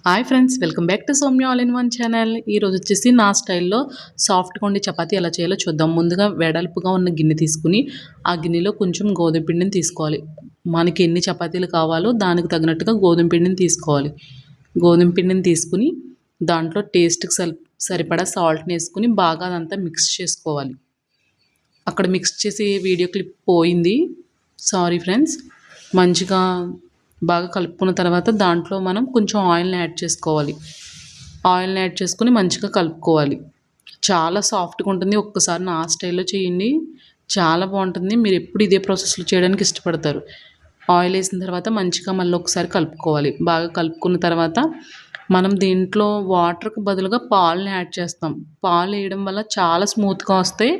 Hi friends, welcome back to Soumya all in one channel. ఈరోజు వచ్చేసి నా స్టైల్లో సాఫ్ట్గా ఉండే చపాతీ ఎలా చేయాలో చూద్దాం. ముందుగా వెడల్పుగా ఉన్న గిన్నె తీసుకుని ఆ గిన్నెలో కొంచెం గోధుమ పిండిని తీసుకోవాలి. మనకి ఎన్ని చపాతీలు కావాలో దానికి తగినట్టుగా గోధుమ పిండిని తీసుకోవాలి. గోధుమ పిండిని తీసుకుని దాంట్లో టేస్ట్కి సరిపడా సాల్ట్ని వేసుకుని బాగా అదంతా మిక్స్ చేసుకోవాలి. అక్కడ మిక్స్ చేసి వీడియో క్లిప్ పోయింది, సారీ ఫ్రెండ్స్. మంచిగా బాగా కలుపుకున్న తర్వాత దాంట్లో మనం కొంచెం ఆయిల్ని యాడ్ చేసుకోవాలి. ఆయిల్ని యాడ్ చేసుకుని మంచిగా కలుపుకోవాలి. చాలా సాఫ్ట్గా ఉంటుంది. ఒక్కసారి నా స్టైల్లో చేయండి, చాలా బాగుంటుంది. మీరు ఎప్పుడు ఇదే ప్రాసెస్లో చేయడానికి ఇష్టపడతారు. ఆయిల్ వేసిన తర్వాత మంచిగా మళ్ళీ ఒకసారి కలుపుకోవాలి. బాగా కలుపుకున్న తర్వాత మనం దీంట్లో వాటర్కి బదులుగా పాలని యాడ్ చేస్తాం. పాలు వేయడం వల్ల చాలా స్మూత్గా వస్తాయి.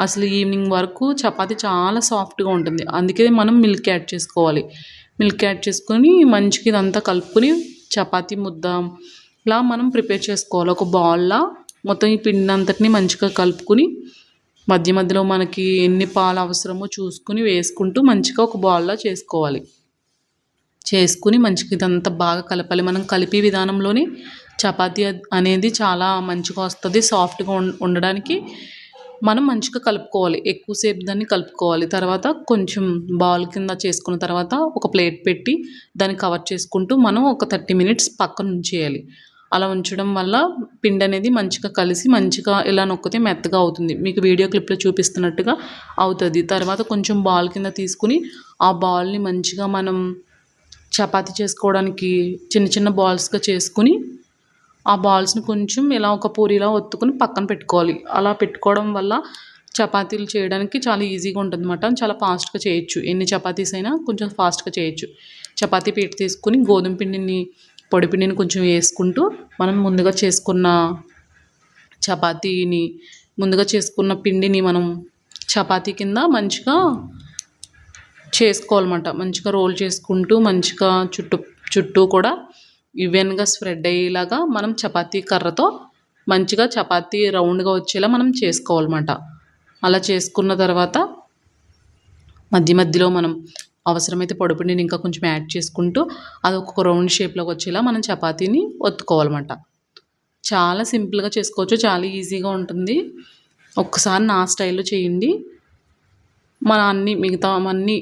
అసలు ఈవినింగ్ వరకు చపాతీ చాలా సాఫ్ట్గా ఉంటుంది. అందుకే మనం మిల్క్ యాడ్ చేసుకోవాలి. మిల్క్ యాడ్ చేసుకొని మంచిగా ఇదంతా కలుపుకొని చపాతీ ముద్దలా మనం ప్రిపేర్ చేసుకోవాలి. ఒక బాల్లా మొత్తం ఈ పిండి అంతటిని మంచిగా కలుపుకొని మధ్య మధ్యలో మనకి ఎన్ని పాలు అవసరమో చూసుకుని వేసుకుంటూ మంచిగా ఒక బాల్లా చేసుకోవాలి. చేసుకుని మంచిగా ఇదంతా బాగా కలపాలి. మనం కలిపే విధానంలోనే చపాతీ అనేది చాలా మంచిగా వస్తుంది. సాఫ్ట్గా ఉండడానికి మనం మంచిగా కలుపుకోవాలి. ఎక్కువసేపు దాన్ని కలుపుకోవాలి. తర్వాత కొంచెం బాల్ కింద చేసుకున్న తర్వాత ఒక ప్లేట్ పెట్టి దాన్ని కవర్ చేసుకుంటూ మనం ఒక 30 మినిట్స్ పక్కన ఉంచేయాలి. అలా ఉంచడం వల్ల పిండి అనేది మంచిగా కలిసి మంచిగా ఇలా నొక్కితే మెత్తగా అవుతుంది. మీకు వీడియో క్లిప్లో చూపిస్తున్నట్టుగా అవుతుంది. తర్వాత కొంచెం బాల్ కింద తీసుకుని ఆ బాల్ని మంచిగా మనం చపాతీ చేసుకోవడానికి చిన్న చిన్న బాల్స్గా చేసుకుని ఆ బాల్స్ని కొంచెం ఇలా ఒక పూరిలా ఒత్తుకుని పక్కన పెట్టుకోవాలి. అలా పెట్టుకోవడం వల్ల చపాతీలు చేయడానికి చాలా ఈజీగా ఉంటుంది అన్నమాట. చాలా ఫాస్ట్గా చేయొచ్చు. ఎన్ని చపాతీస్ అయినా కొంచెం ఫాస్ట్గా చేయొచ్చు. చపాతీ పీట తీసుకుని గోధుమ పిండిని పొడి పిండిని కొంచెం వేసుకుంటూ మనం ముందుగా చేసుకున్న పిండిని మనం చపాతీ కింద మంచిగా చేసుకోవాలన్నమాట. మంచిగా రోల్ చేసుకుంటూ మంచిగా చుట్టూ కూడా ఈవెన్గా స్ప్రెడ్ అయ్యేలాగా మనం చపాతీ కర్రతో మంచిగా చపాతీ రౌండ్గా వచ్చేలా మనం చేసుకోవాలన్నమాట. అలా చేసుకున్న తర్వాత మధ్య మధ్యలో మనం అవసరమైతే పొడిపిండిని ఇంకా కొంచెం యాడ్ చేసుకుంటూ అది ఒక్కొక్క రౌండ్ షేప్లోకి వచ్చేలా మనం చపాతీని ఒత్తుకోవాలన్నమాట. చాలా సింపుల్గా చేసుకోవచ్చు, చాలా ఈజీగా ఉంటుంది. ఒక్కసారి నా స్టైల్లో చేయండి. మిగతావన్నీ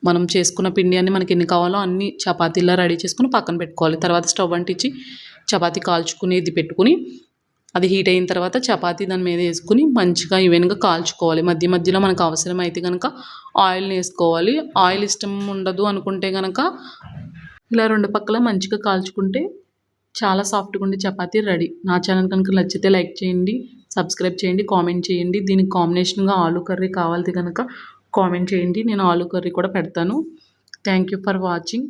మనం చేసుకున్న పిండి అన్నీ మనకి ఎన్ని కావాలో అన్ని చపాతీలా రెడీ చేసుకుని పక్కన పెట్టుకోవాలి. తర్వాత స్టవ్ అంటించి చపాతీ కాల్చుకునేది పెట్టుకుని అది హీట్ అయిన తర్వాత చపాతీ దాని మీద వేసుకుని మంచిగా ఈవెన్గా కాల్చుకోవాలి. మధ్య మధ్యలో మనకు అవసరమైతే కనుక ఆయిల్ని వేసుకోవాలి. ఆయిల్ ఇష్టం ఉండదు అనుకుంటే కనుక ఇలా రెండు పక్కల మంచిగా కాల్చుకుంటే చాలా సాఫ్ట్గా ఉండే చపాతీ రెడీ. నా ఛానల్ కనుక నచ్చితే లైక్ చేయండి, సబ్స్క్రైబ్ చేయండి, కామెంట్ చేయండి. దీనికి కాంబినేషన్గా ఆలూ కర్రీ కావాలి కనుక కామెంట్ చేయండి. నేను ఆలూ కర్రీ కూడా పెడతాను. Thank you for watching.